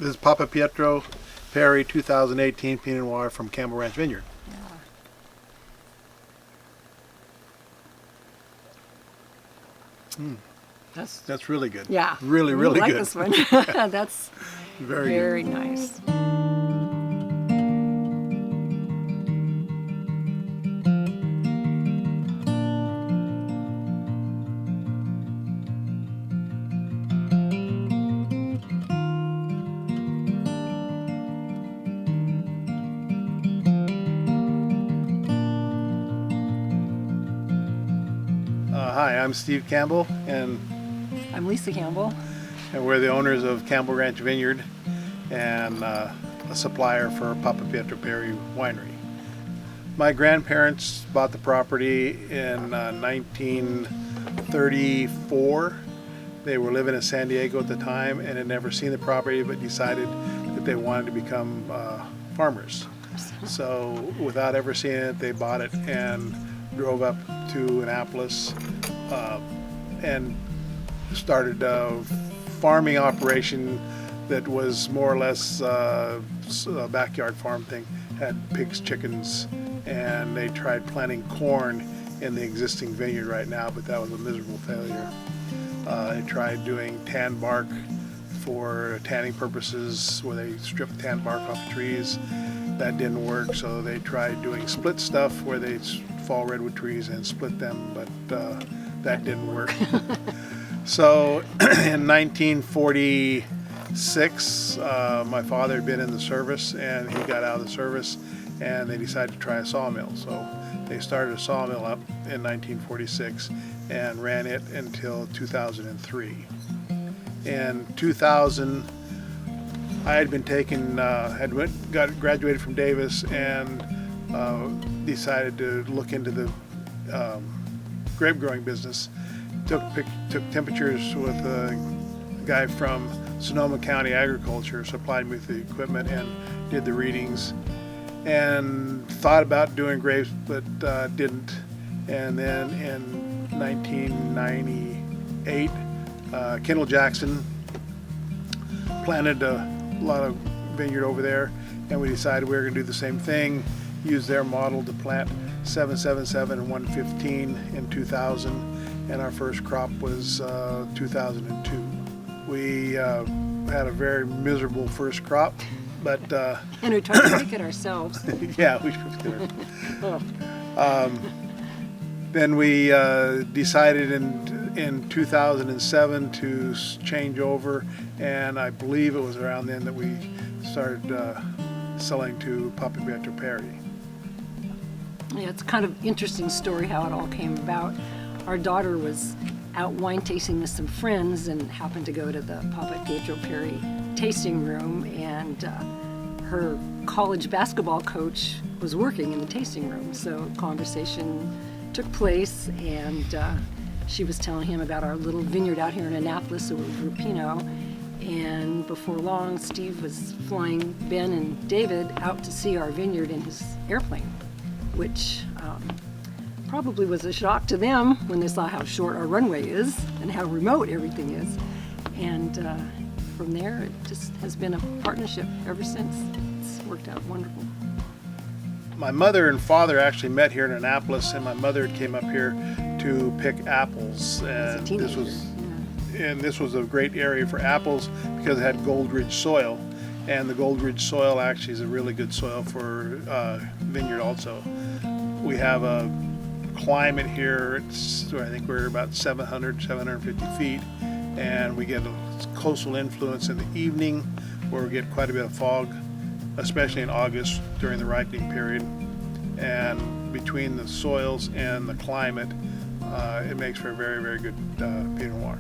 This is Papa Pietro Perry 2018 Pinot Noir from Campbell Ranch Vineyard. That's really good. Yeah. Really, really I like good. this one. That's Very very good. nice. Hi, I'm Steve Campbell, and I'm Lisa Campbell. we're the owners of Campbell Ranch Vineyard and a supplier for Papa Pietro Perry Winery. My grandparents bought the property in 1934. They were living in San Diego at the time and had never seen the property, but decided that they wanted to become farmers. So without ever seeing it, they bought it and drove up to Annapolis and started a farming operation that was more or less a backyard farm thing. Had pigs, chickens, and they tried planting corn in the existing vineyard right now, but that was a miserable failure. They tried doing tan bark for tanning purposes, where they stripped tan bark off the trees. That didn't work, so they tried doing split stuff where they fall redwood trees and split them, but that didn't work. So in 1946, my father had been in the service and he got out of the service, and they decided to try a sawmill. So they started a sawmill up in 1946 and ran it until 2003. In 2000, I had been taken, graduated from Davis and decided to look into the grape growing business. Took temperatures with a guy from Sonoma County Agriculture, supplied me with the equipment and did the readings, and thought about doing grapes, but didn't. And then in 1998, Kendall Jackson planted a lot of vineyard over there, and we decided we were going to do the same thing, use their model to plant 777 and 115 in 2000, and our first crop was 2002. We had a very miserable first crop, but And we tried to make it ourselves. yeah, we then we decided in 2007 to change over, and I believe it was around then that we started selling to Papa Pietro Perry. Yeah, it's kind of interesting story how it all came about. Our daughter was out wine tasting with some friends and happened to go to the Papa Pietro Perry tasting room, and her college basketball coach was working in the tasting room. So conversation took place, and she was telling him about our little vineyard out here in Annapolis, so we grew Pinot. And before long, Steve was flying Ben and David out to see our vineyard in his airplane, which probably was a shock to them when they saw how short our runway is and how remote everything is. And from there, it just has been a partnership ever since. It's worked out wonderful. My mother and father actually met here in Annapolis, and my mother came up here to pick apples, and this was a great area for apples because it had Gold Ridge soil, and the Gold Ridge soil actually is a really good soil for vineyard also. We have a climate here, I think we're about 750 feet, and we get a coastal influence in the evening where we get quite a bit of fog, especially in August during the ripening period. And between the soils and the climate, it makes for a very, very good Pinot Noir.